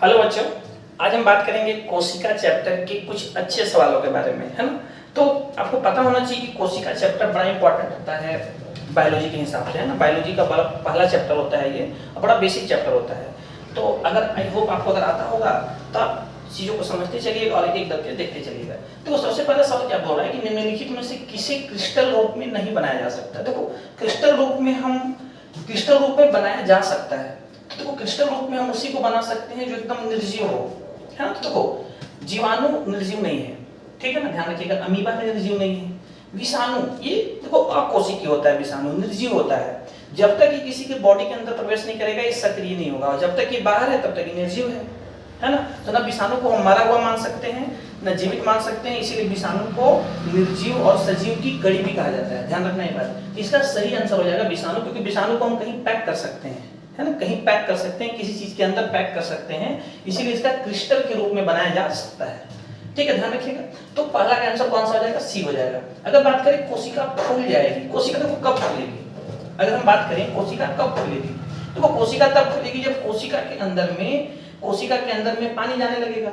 Hello बच्चों, आज हम बात करेंगे कोशिका चैप्टर के कुछ अच्छे सवालों के बारे में, है ना। तो आपको पता होना चाहिए कि कोशिका चैप्टर बड़ा इंपॉर्टेंट होता है बायोलॉजी के हिसाब से, है ना। बायोलॉजी का बड़ा पहला चैप्टर होता है ये, और बड़ा बेसिक चैप्टर होता है। तो अगर आई होप आपको अगर आता होगा तो आप चीज़ों को समझते चलिएगा और एक करके देखते चलिएगा। तो सबसे पहला सवाल क्या बोल रहा है कि निम्नलिखित में से किसी क्रिस्टल रूप में नहीं बनाया जा सकता। देखो, क्रिस्टल रूप में बनाया जा सकता है। देखो, क्रिस्टल रूप में हम उसी को बना सकते हैं जो एकदम निर्जीव हो, है ना। तो देखो, जीवाणु निर्जीव नहीं है, ठीक है ना, ध्यान रखिएगा। अमीबा भी निर्जीव नहीं है। विषाणु, ये देखो अकोशिकीय होता है, विषाणु निर्जीव होता है। जब तक ये किसी के बॉडी के अंदर प्रवेश नहीं करेगा ये सक्रिय नहीं होगा, और जब तक ये बाहर है तब तक ये निर्जीव है ना। तो ना विषाणु को हम मरा हुआ मान सकते हैं न जीवित मान सकते हैं, इसीलिए विषाणु को निर्जीव और सजीव की कड़ी भी कहा जाता है। ध्यान रखना ये बात। इसका सही आंसर हो जाएगा विषाणु, क्योंकि विषाणु को हम कहीं पैक कर सकते हैं, है ना, कहीं पैक कर सकते हैं, किसी चीज के अंदर पैक कर सकते हैं, इसीलिए इसका क्रिस्टल के रूप में बनाया जा सकता है। ठीक है, ध्यान रखिएगा। तो पहला का आंसर कौन सा हो जाएगा? सी हो जाएगा। अगर बात करें कोशिका फूल जाएगी, कोशिका देखो कब फूलेगी, अगर हम बात करें कोशिका कब फूलेगी, तो वो कोशिका तब फूलेगी जब कोशिका के अंदर में पानी जाने लगेगा।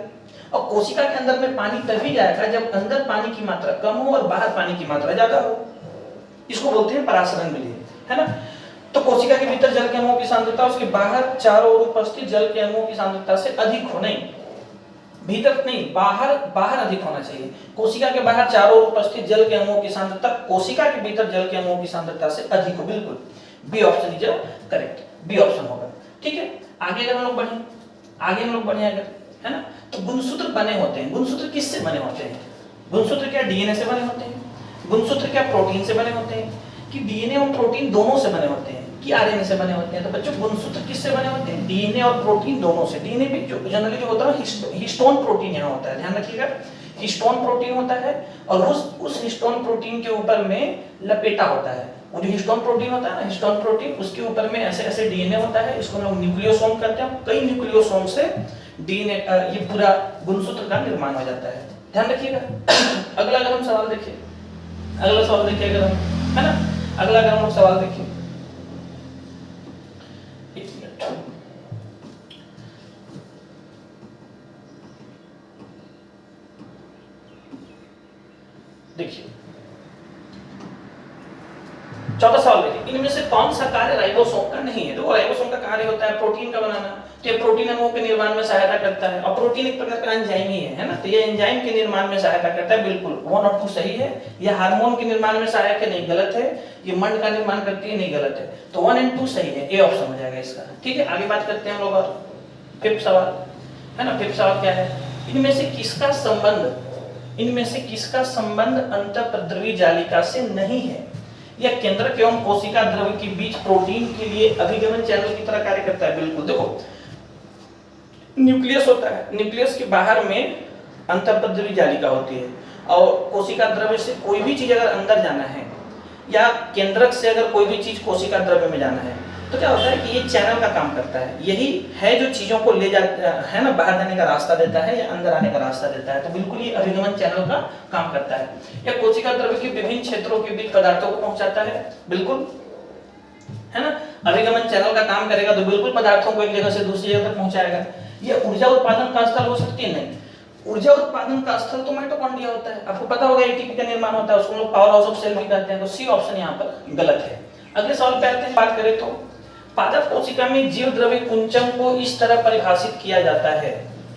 और कोशिका के अंदर में पानी तभी जाएगा जब अंदर पानी की मात्रा कम हो और बाहर पानी की मात्रा ज्यादा हो। इसको बोलते हैं परासरण विधि, है ना। तो कोशिका के भीतर जल के अणुओं की सांद्रता उसके बाहर चारों ओर उपस्थित जल के अणुओं की सांद्रता से अधिक हो, नहीं भीतर नहीं, बाहर अधिक होना चाहिए। कोशिका के बाहर चारों ओर उपस्थित जल के अणुओं की सांद्रता कोशिका के भीतर जल के अणुओं की सांद्रता से अधिक हो। बिल्कुल, B option is correct, B option होगा। ठीक है, आगे अगर हम लोग बढ़े अगर, है ना। तो गुणसूत्र बने होते हैं। गुणसूत्र किससे बने होते हैं? गुणसूत्र क्या डीएनए से बने होते हैं? गुणसूत्र क्या प्रोटीन से बने होते हैं? कि डीएनए और प्रोटीन दोनों से बने होते हैं कि आरएनए से बने होते हैं? तो बच्चों, गुणसूत्र किससे बने होते हैं? डीएनए और प्रोटीन दोनों से। डीएनए भी जो जनरली जो होता है हिस्टोन प्रोटीन यहाँ होता है, ध्यान रखिएगा, हिस्टोन प्रोटीन होता है। और उस हिस्टोन प्रोटीन के ऊपर में लपेटा होता है। वो जो हिस्टोन प्रोटीन होता है ना, हिस्टोन प्रोटीन, उसके ऊपर में ऐसे ऐसे डीएनए होता है। इसको हम लोग न्यूक्लियोसोम कहते हैं। कई न्यूक्लियोसोम से डीएनए ये पूरा गुणसूत्र का निर्माण हो जाता है, ध्यान रखिएगा। अगला अगर हम सवाल देखिए, अगर हम, है ना, अगला अगर हम लोग सवाल देखिए, एक मिनट, देखिए चौथा सवाल देखिए, इनमें से कौन सा कार्य राइबोसोम का नहीं है? देखो, राइबोसोम का कार्य होता है प्रोटीन का बनाना, तो ये प्रोटीन अणुओं के निर्माण में सहायता करता है। और प्रोटीन एक प्रकार का एंजाइम ही है ना, तो ये एंजाइम के निर्माण में सहायता करता है। बिल्कुल 1 और 2 सही है। ये हार्मोन के निर्माण में सहायक है, नहीं गलत है। ये मंड का निर्माण करती है, नहीं गलत है। तो 1 और 2 सही है, ए ऑप्शन हो जाएगा इसका। ठीक है, आगे बात करते हैं हम लोग और फिफ्थ सवाल, है ना। फिफ्थ सवाल क्या है? इनमें से किसका संबंध अंतःप्रद्रवी जालिका से नहीं है? यह केंद्रक एवं कोशिका द्रव के बीच प्रोटीन के लिए अभिगमन चैनल की तरह कार्य करता है। बिल्कुल, देखो न्यूक्लियस होता है, न्यूक्लियस के बाहर में अंतःप्रद्रवी जालिका होती है, और कोशिका द्रव्य से कोई भी चीज अगर अंदर जाना है या केंद्रक से अगर कोई भी चीज कोशिका द्रव्य में जाना है, तो क्या होता है कि ये चैनल का काम करता है। यही है जो चीजों को ले जाता है ना, बाहर जाने का रास्ता देता है या अंदर आने का रास्ता देता है। तो बिल्कुल ये अभिगमन चैनल का काम करता है। यह कोशिका द्रव्य के विभिन्न क्षेत्रों के बीच पदार्थों को पहुंचाता है। बिल्कुल, है ना, अभिगमन चैनल का काम करेगा तो बिल्कुल पदार्थों को एक जगह से दूसरी जगह तक पहुंचाएगा। यह ऊर्जा उत्पादन का स्थल हो सकती है? नहीं, ऊर्जा उत्पादन का स्थल तो माइटोकॉन्ड्रिया होता है। आपको पता होगा एटीपी का निर्माण होता है, उसको लोग पावर हाउस ऑफ सेल भी कहते हैं। तो सी ऑप्शन यहाँ पर गलत है। अगले सवाल पे आते हैं। बात करें तो पादप कोशिका में जीव द्रव्य कुंचन को इस तरह परिभाषित किया जाता है।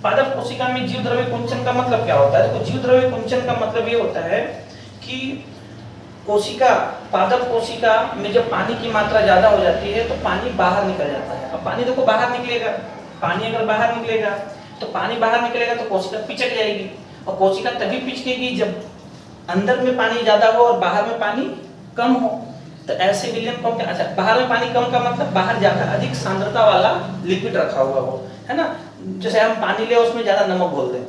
पादप कोशिका में जीव द्रव्य कुंचन का मतलब क्या होता है? तो जीव द्रव्य कुंचन का मतलब ये होता है कि पादप कोशिका में जब पानी की मात्रा ज्यादा हो जाती है तो पानी बाहर निकल जाता है। अब पानी देखो बाहर निकलेगा, पानी अगर बाहर निकलेगा तो कोशिका पिचक जाएगी। और कोशिका तभी पिचकेगी जब अंदर में पानी ज्यादा हो और बाहर में पानी कम हो। तो ऐसे विलियम पंप, अच्छा, बाहर में पानी कम का मतलब बाहर ज्यादा अधिक सांद्रता वाला लिक्विड रखा हुआ हो, है ना। जैसे हम पानी ले उसमें ज्यादा नमक बोल दें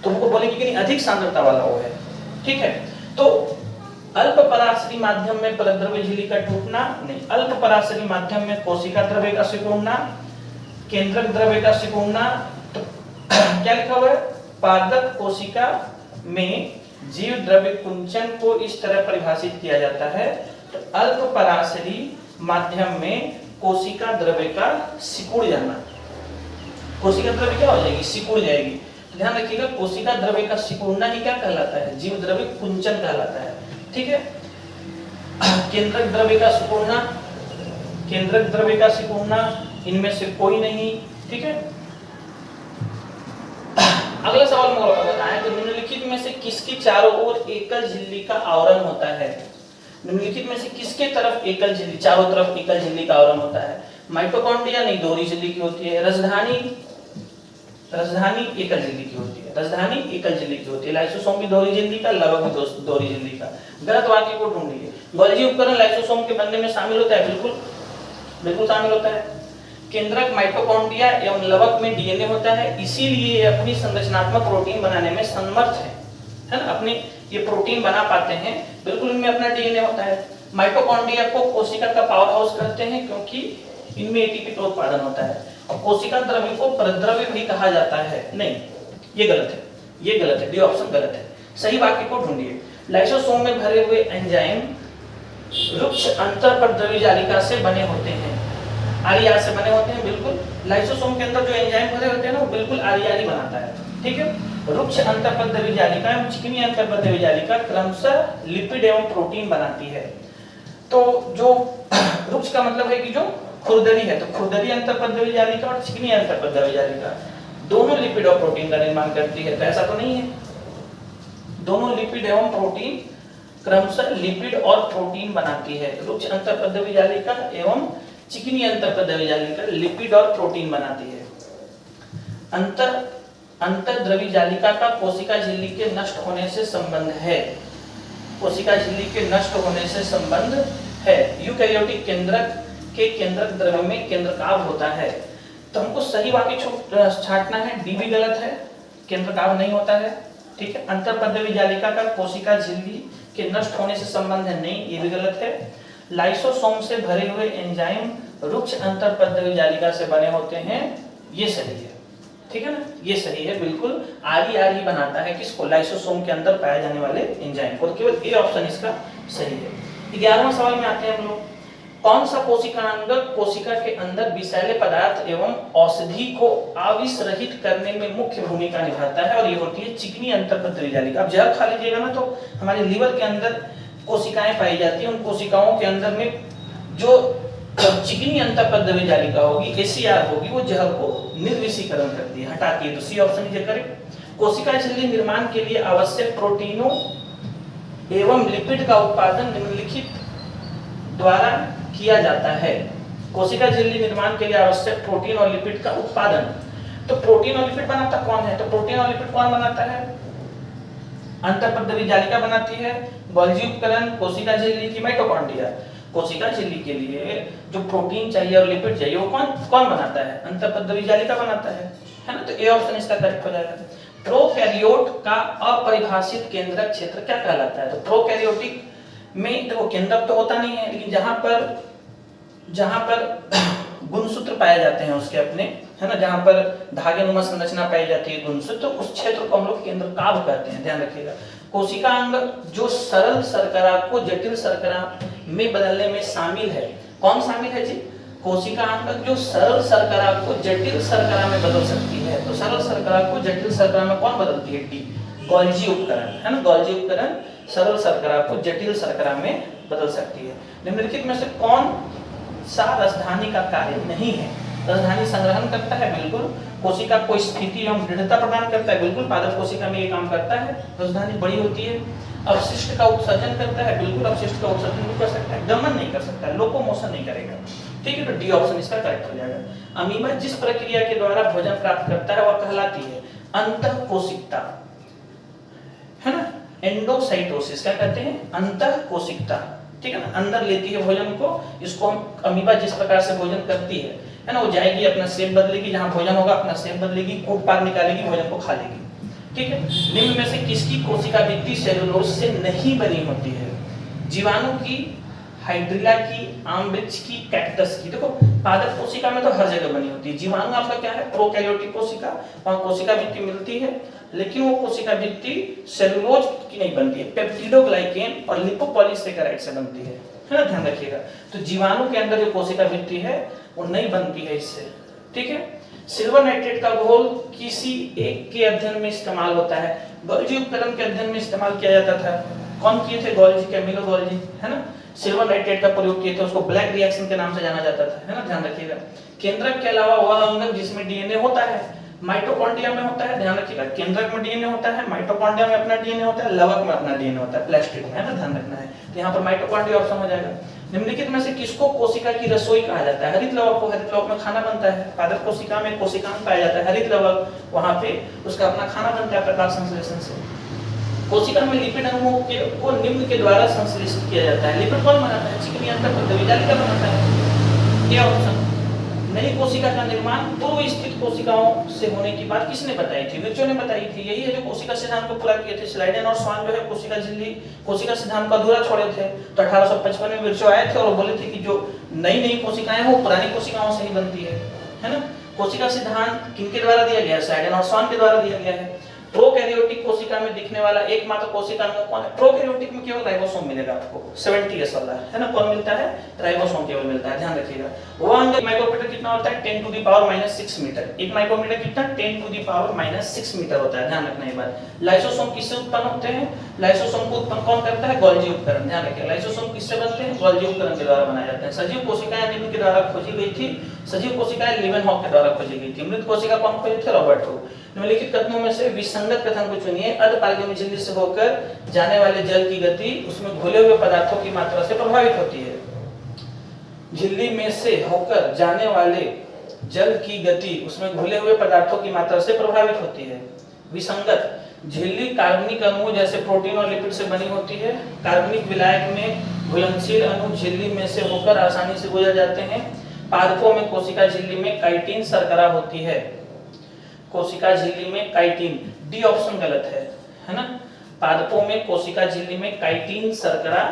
तो उनको बोलेंगे कि नहीं, अधिक सांद्रता वाला वो है। ठीक है, तो अल्प पराशरी माध्यम में परद्रव्य झिल्ली का टूटना, नहीं, अल्प पराशरी माध्यम में कोशिका द्रव्य का सिकुड़ना, केंद्रक द्रव्य का सिकुड़ना। तो क्या लिखा हुआ है? पादप कोशिका में जीव द्रव्य कुंचन को इस तरह परिभाषित किया जाता है, तो अल्प पराशरी माध्यम में कोशिका द्रव्य का सिकुड़ जाना। कोशिका द्रव्य क्या हो जाएगी, सिकुड़ जाएगी। तो ध्यान रखिएगा, कोशिका द्रव्य का सिकुड़ना ही क्या कहलाता है, जीव द्रव्य कुंचन कहलाता है। ठीक है, केंद्रक द्रव्य का सिकुड़ना, केंद्रक द्रव्य का सिकुड़ना, इनमें से कोई नहीं। ठीक है, अगला सवाल मोर बताएं तो निम्नलिखित में से किसकी चारों ओर एकल झिल्ली का आवरण होता है। निम्नलिखित में से किसके तरफ एकल झिल्ली, चारों तरफ एकल झिल्ली का आवरण होता है। माइटोकॉन्ड्रिया नहीं, दोहरी झिल्ली की होती है। राजधानी एकल झिल्ली की होती है, राजधानी एकल झिल्ली की होती है। लाइसोसोम भी दोहरी झिल्ली का, लवक भी दोहरी झिल्ली का। गलत वाक्य को ढूंढिए। गोल्जी उपकरण लाइसोसोम के बनने में शामिल होता है, बिल्कुल शामिल होता है। केंद्रक माइटोकॉन्ड्रिया एवं लवक में डीएनए होता है, इसीलिए ये अपनी संरचनात्मक प्रोटीन बनाने में समर्थ है ना, अपने ये प्रोटीन बना पाते हैं, बिल्कुल इनमें अपना डीएनए होता है। माइटोकॉन्ड्रिया को कोशिका का पावर हाउस कहते हैं क्योंकि इनमें एटीपी का उत्पादन होता है। और कोशिका द्रव्य को परद्रव्य भी कहा जाता है। नहीं, ये गलत है, ये गलत है, डी ऑप्शन गलत है। सही वाक्य को ढूंढिए। लाइसोसोम में भरे हुए एंजाइम रुक्ष अंतःपरद्रव्य जालिका से बने होते हैं, आर से बने होते हैं। बिल्कुल लाइसोसोम के अंदर जो एंजाइम भरे होते हैं ना, वो बिल्कुल आर बनाता है। ठीक है, रुक्ष अंतःपरद्रव्य जालिका एवं चिकनी अंतःपरद्रव्य जालिका क्रमशः लिपिड एवं प्रोटीन बनाती है। तो जो रुक्ष का मतलब है कि जो खुरदरी है, तो खुरदरी अंतःपरद्रव्य जालिका और चिकनी अंतःपरद्रव्य जालिका दोनों लिपिड और प्रोटीन का निर्माण करती है। तो ऐसा तो नहीं है, दोनों लिपिड एवं प्रोटीन क्रमशः लिपिड और प्रोटीन बनाती है। रुक्ष अंतःपरद्रव्य जालिका एवं चिकनी अंतःपरद्रव्य जालिका लिपिड और प्रोटीन बनाती है। अंतःद्रव्य जालिका का कोशिका झिल्ली के नष्ट होने से संबंध है, कोशिका झिल्ली के नष्ट होने से संबंध है। यूकैरियोटिक केंद्रक के केंद्रक द्रव्य में केंद्रकाव होता है। तो हमको सही वाक्य छांटना है, डी भी गलत है, केंद्रकाव नहीं होता है। ठीक है, अंतःपरद्रव्य जालिका का कोशिका झिल्ली के नष्ट होने से संबंध है, नहीं, ये भी गलत है। लाइसोसोम से भरे हुए एंजाइम रुक्ष अंतःपरद्रव्य जालिका से बने होते हैं, ये सही है। ठीक है ना, ये सही है, बिल्कुल आरी बनाता है किसको, लाइसोसोम के अंदर पाए जाने वाले एंजाइम को। केवल ए ऑप्शन इसका सही है। 11वां सवाल में आते हैं हम लोग। कौन सा कोशिकांग कोशिका के अंदर विषैले पदार्थ एवं औषधि को आविष रहित करने में मुख्य भूमिका निभाता है, और ये होती है चिकनी अंतःपरद्रव्य जालिका। अब जहर खा लीजिएगा ना तो हमारे लीवर के अंदर कोशिकाएं पाई जाती हैं, उन कोशिकाओं के अंदर में जो चिकनी अंतःपरद्रव्य जालिका होगी, एसीआर होगी, वो जहर को निर्विषीकरण करती है, हटाती है। तो सी ऑप्शन इज करेक्ट। कोशिका झिल्ली निर्माण के लिए आवश्यक प्रोटीनों एवं लिपिड का उत्पादन निम्नलिखित द्वारा किया जाता है। कोशिका झिल्ली निर्माण के लिए आवश्यक प्रोटीन और लिपिड का उत्पादन, तो प्रोटीन और लिपिड बनाता कौन है, तो प्रोटीन और लिपिड कौन बनाता है, अंतःपरद्रव्य जालिका बनाती है। गोल्जी उपकरण, कोशिका झिल्ली की माइटोकॉन्ड्रिया। कोशिका झिल्ली के लिए जो प्रोटीन चाहिए और लिपिड चाहिए वो कौन बनाता है, अंतःपरद्रव्य जालिका बनाता है ना। तो ए ऑप्शन इसका करेक्ट हो जाएगा। प्रोकैरियोट का अपरिभाषित केंद्रक क्षेत्र क्या कहलाता है, तो प्रोकैरियोटिक में देखो केंद्रक तो होता नहीं है, लेकिन जहां पर गुणसूत्र पाए जाते हैं उसके अपने, है ना, जहां पर धागेनुमा संरचना पाई जाती है गुणसूत्र, तो उस क्षेत्र को हम लोग केंद्रकाव कहते हैं, ध्यान रखिएगा। कोशिकांग जो सरल शर्करा को जटिल शर्करा में बदलने में शामिल है, कौन शामिल है जी, कोशिकांग जो सरल शर्करा को जटिल शर्करा में बदल सकती है। तो सरल शर्करा को जटिल शर्करा में कौन बदलती है, डी, गोल्जी उपकरण, है ना। गोल्जी उपकरण सरल शर्करा को जटिल शर्करा में बदल सकती है। निम्नलिखित में से कौन सा राजधानी का कार्य नहीं है, राजधानी संग्रहण करता है, बिल्कुल। कोशिका को स्थिति एवं दृढ़ता प्रदान करता है, बिल्कुल। पादप कोशिका में ये काम करता है, राजधानी बड़ी होती है। अवशिष्ट का उत्सर्जन करता है, बिल्कुल, अवशिष्ट का उत्सर्जन भी कर सकता है, दमन नहीं कर सकता, लोकोमोशन नहीं करेगा। ठीक है, तो डी ऑप्शन इसका करेक्ट हो जाएगा। अमीबा जिस प्रक्रिया के द्वारा भोजन प्राप्त करता है वह कहलाती है अंतःकोशिकता, है ना, एंडोसाइटोसिस। क्या कहते हैं, अंतःकोशिकता। ठीक है ना, अंदर लेती है भोजन को, इसको हम अमीबा जिस प्रकार से भोजन करती है ना, वो जाएगी, अपना शेप बदलेगी, जहां भोजन होगा अपना शेप बदलेगी, कूट पार निकालेगी, भोजन को खा लेगी। ठीक है, निम्न में से किसकी कोशिका भित्ति सेलुलोज से नहीं बनी होती है, जीवाणु की, हाइड्रिला की, आम वृक्ष की, कैक्टस की। देखो पादप कोशिका में तो हर जगह बनी होती है। जीवाणु आपका क्या है, प्रोकैरियोटिक कोशिका, वहां कोशिका भित्ति मिलती है, लेकिन वो कोशिका भित्ति सेलुलोज की नहीं बनती है, पेप्टिडोग्लाइकेन और लिपोपॉलीसेकेराइड से बनती है ना, ध्यान रखिएगा। तो जीवाणु के अंदर जो कोशिका भित्ति है वो नहीं बनती है इससे। ठीक है, सिल्वर नाइट्रेट का घोल किसी एक के अध्ययन में इस्तेमाल होता है, गोल्जी उपकरण के अध्ययन में इस्तेमाल किया जाता था। कौन किए थे? गोल्जी, कैमिलो गोल्जी, है ना। सिल्वर नाइट्रेट का प्रयोग किए थे, उसको ब्लैक रिएक्शन के नाम से जाना जाता था, है ना, ध्यान रखिएगा। केंद्रक के अलावा वह अंग जिसमें डीएनए होता है, माइटोकॉन्ड्रिया में होता है, ध्यान रखिएगा। केंद्रक में डीएनए होता है, माइटोकॉन्ड्रिया में अपना डीएनए होता है, लवक में अपना डीएनए होता है, प्लास्टिड में, है ना, ध्यान रखना है। तो यहाँ पर माइटोकॉन्ड्रिया ऑप्शन हो जाएगा। निम्नलिखित में से किसको कोशिका की रसोई कहा जाता है? हरित लवक को। हरित लवक में खाना बनता है, पादप कोशिका में कोशिकांग पाया जाता है, हरित लवक, वहां पे उसका अपना खाना बनता है प्रकाश संश्लेषण से। कोशिका में लिपिड अणुओं को निम्न के द्वारा संश्लेषित किया जाता है। लिपिड कौन बनाता है? चिकनी अंतःपृष्ठ जालिका बनाता है। ये ऑप्शन। नई कोशिका का निर्माण पूर्व स्थित कोशिकाओं से होने की बात किसने बताई थी? विर्चो ने बताई थी। यही है जो कोशिका सिद्धांत को पूरा किए थे। स्लाइडेन और स्वान जो है कोशिका झिल्ली, कोशिका सिद्धांत को अधूरा छोड़े थे। तो 1855 में विर्चो आए थे और बोले थे कि जो नई नई कोशिकाएं वो पुरानी कोशिकाओं से ही बनती है ना। कोशिका सिद्धांत किनके द्वारा दिया गया है? स्लाइडेन और स्वान के द्वारा दिया गया है। प्रोकैरियोटिक कोशिका में दिखने वाला एकमात्र कोशिका अंग कौन है? प्रोकैरियोटिक में केवल राइबोसोम मिलेगा आपको, 70s वाला, है ना। कौन मिलता है? राइबोसोम केवल मिलता है, ध्यान रखिएगा। वो अंग माइक्रोमीटर कितना होता है? 10 टू द पावर -6 मीटर। एक माइक्रोमीटर कितना? 10 टू द पावर -6 मीटर होता है, ध्यान रखना ये बात। लाइसोसोम किससे उत्पन्न होते हैं? लाइसोसोम को उत्पन्न कौन करता है? गोल्जी उपकरण, ध्यान रखिएगा। लाइसोसोम किससे बनते हैं? गोल्जी उपकरण के द्वारा बनाए जाते हैं। सजीव कोशिकाएं निम्न के द्वारा खोजी गई थी। सजीव कोशिकाएं लीवेनहॉक के द्वारा खोजी गई थी। मृत कोशिका कौन खोजे थे? Robert Hooke. निम्नलिखित कथनों में से विसंगत कथन को चुनिए। अर्धपारगम्य झिल्ली से होकर जाने वाले जल की गति उसमें घुले हुए पदार्थों की मात्रा से प्रभावित होती है। झिल्ली में से होकर जाने वाले जल की गति उसमें घुले हुए पदार्थों की मात्रा से प्रभावित होती है। विसंगत झिल्ली कार्बनिक अणुओं जैसे प्रोटीन और लिपिड से बनी होती है। कार्बनिक विलायक में घुलनशील अणु झिल्ली में से होकर आसानी से गुजर जाते हैं। पादपों में कोशिका झिल्ली में काइटिन शर्करा होती है। कोशिका झिल्ली में काइटिन, डी ऑप्शन गलत है ना। पादपों में कोशिका झिल्ली में काइटिन शर्करा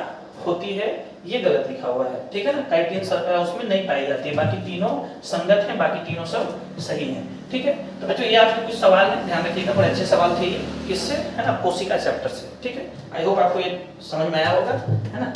होती है, ये गलत लिखा हुआ है, ठीक है ना। काइटिन शर्करा उसमें नहीं पाई जाती है, बाकी तीनों संगत हैं, बाकी तीनों सब सही हैं, ठीक है। तो बच्चों ये आपके कुछ सवाल हैं, ध्यान रखिएगा, बड़े अच्छे सवाल थे ये। किससे? है ना, कोशिका चैप्टर से, ठीक है। आई होप आपको ये समझ में आया होगा, है ना।